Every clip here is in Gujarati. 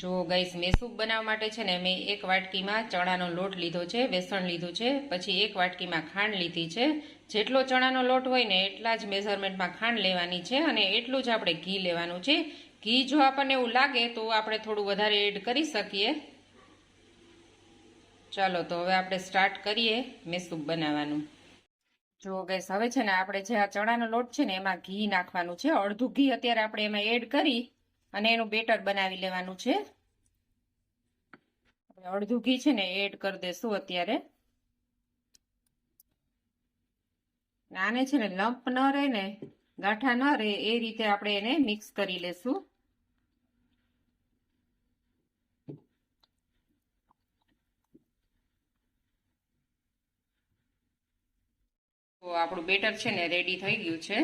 જો ગાઈસ મેસૂબ બનાવવા માટે છે ને મેં એક વાટકીમાં ચણાનો લોટ લીધો છે, બેસણ લીધું છે, પછી એક વાટકીમાં ખાંડ લીધી છે. જેટલો ચણાનો લોટ હોય ને એટલા જ મેઝરમેન્ટમાં ખાંડ લેવાની છે અને એટલું જ આપણે ઘી લેવાનું છે. ઘી જો આપણને એવું લાગે તો આપણે થોડું વધારે એડ કરી શકીએ. ચાલો તો હવે આપણે સ્ટાર્ટ કરીએ મેસૂબ બનાવવાનું. જો ગાઈસ હવે છે ને આપણે જે આ ચણાનો લોટ છે ને એમાં ઘી નાખવાનું છે. અડધું ઘી અત્યારે આપણે એમાં એડ કરી અને એનું બેટર બનાવી લેવાનું છે. અડધું ઘી છે ને એડ કરી દેશું અત્યારે. આને છે ને લંપ ન રહે ને ગાંઠા ન રહે એ રીતે આપણે એને મિક્સ કરી લેશું. તો આપણું બેટર છે ને રેડી થઈ ગયું છે.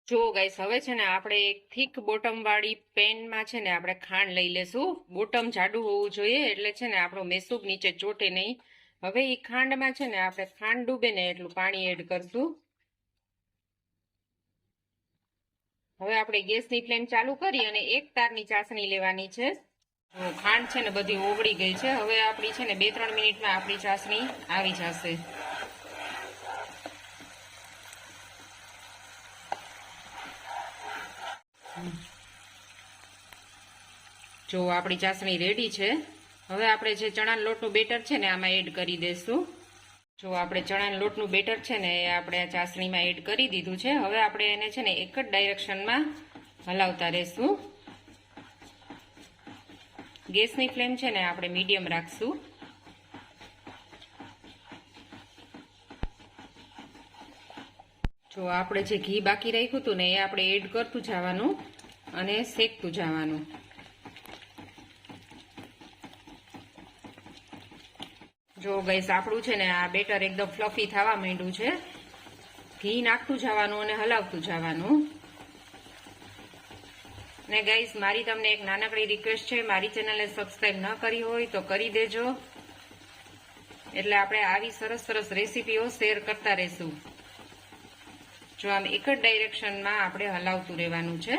જો ગાઈસ હવે છે ને આપણે એક થીક બોટમ વાળી પેનમાં છે ને આપણે ખાંડ લઈ લેશું. બોટમ જાડું હોવું જોઈએ એટલે છે ને આપણો મેસૂબ નીચે ચોટે નહીં. હવે એ ખાંડમાં છે ને આપણે ખાંડ ડૂબે ને એટલું પાણી એડ કરશું. હવે આપણે ગેસની ફ્લેમ ચાલુ કરી અને એક તારની ચાસણી લેવાની છે. ખાંડ છે ને બધી ઓગળી ગઈ છે. હવે આપણી છે ને 2-3 મિનિટમાં આપણી ચાસણી આવી જશે. જો આપણી ચાસણી રેડી છે. હવે આપણે જે ચણાના લોટનું બેટર છે ને આમાં એડ કરી દઈશું. જો આપણે ચણાના લોટનું બેટર છે ને એ આપણે આ ચાસણીમાં એડ કરી દીધું છે. હવે આપણે એને છે ને એક જ ડાયરેક્શનમાં હલાવતા રહેશું. ગેસની ફ્લેમ છે ને આપણે મીડિયમ રાખશું. જો આપણે જે ઘી બાકી રાખ્યું હતું ને એ આપણે એડ કરતું જવાનું અને શેકતું જવાનું. જો ગાઈસ આપણું છે ને આ બેટર એકદમ ફ્લફી થવા માંડ્યું છે. ઘી નાખતું જવાનું અને હલાવતું જવાનું. ને ગાઈસ મારી તમને એક નાનકડી રિક્વેસ્ટ છે, મારી ચેનલને સબસ્ક્રાઇબ ન કરી હોય તો કરી દેજો. એટલે આપણે આવી સરસ સરસ રેસીપીઓ શેર કરતા રહેશું. જો આમ એક જ ડાયરેક્શનમાં આપણે હલાવતું રહેવાનું છે.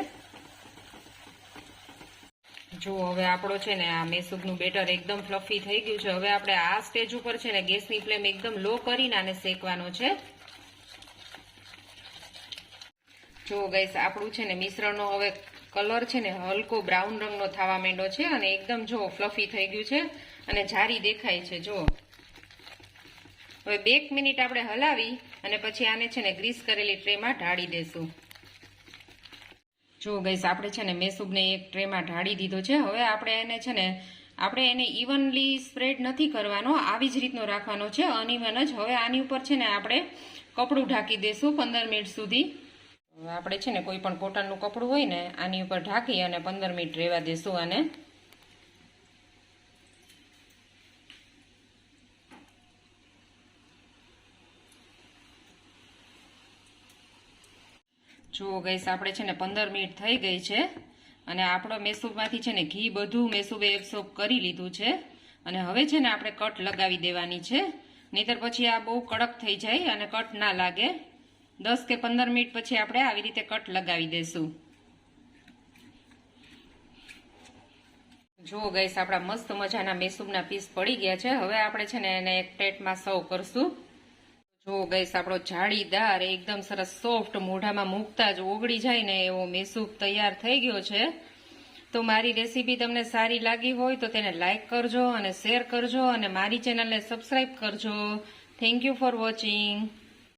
જો હવે આપણો છે ને આ મેસૂબનું બેટર એકદમ ફ્લફી થઈ ગયું છે. હવે આપણે આ સ્ટેજ ઉપર છે ને ગેસની ફ્લેમ એકદમ લો કરીને આને શેકવાનો છે. જો ગાઈસ આપણું છે ને મિશ્રણનો હવે કલર છે ને હલકો બ્રાઉન રંગનો થવા માંડ્યો છે અને એકદમ જો ફ્લફી થઈ ગયું છે અને જારી દેખાય છે. જો હવે 2 મિનિટ આપણે હલાવી અને પછી આને છે ને ગ્રીસ કરેલી ટ્રેમાં ઢાળી દેશું. જો ગાઈસ આપણે છે ને મેસૂબને એક ટ્રેમાં ઢાળી દીધો છે. હવે આપણે એને છે ને આપણે એને ઇવનલી સ્પ્રેડ નથી કરવાનો, આવી જ રીતનો રાખવાનો છે, અનઇવન જ. હવે આની ઉપર છે ને આપણે કપડું ઢાંકી દેશું 15 મિનિટ સુધી. આપણે છે ને કોઈ પણ કોટનનું કપડું હોય ને આની ઉપર ઢાંકી અને 15 મિનિટ રહેવા દેશું આને. જો ગાઈસ આપણે છે ને 15 મિનિટ થઈ ગઈ છે અને આપણો મેસૂબમાંથી છે ને ઘી બધું મેસૂબે એબ્સોર્બ કરી લીધું છે. અને હવે છે ને આપણે કટ લગાવી દેવાની છે, નહીતર પછી આ બહુ કડક થઈ જાય અને કટ ના લાગે. 10 કે 15 મિનિટ પછી આપણે આવી રીતે કટ લગાવી દેશું. જો ગાઈસ આપણા મસ્ત મજાના મેસૂબના પીસ પડી ગયા છે. હવે આપણે છે ને એને એક પ્લેટમાં સર્વ કરશું. જો ગાઈસ આપણો જાળીદાર એકદમ સરસ સોફ્ટ મોઢામાં મૂકતા જ ઓગળી જાય ને એવો મેસૂબ તૈયાર થઈ ગયો છે. તો મારી રેસીપી તમને સારી લાગી હોય તો તેને લાઈક કરજો અને શેર કરજો અને મારી ચેનલને સબસ્ક્રાઇબ કરજો. Thank you for watching.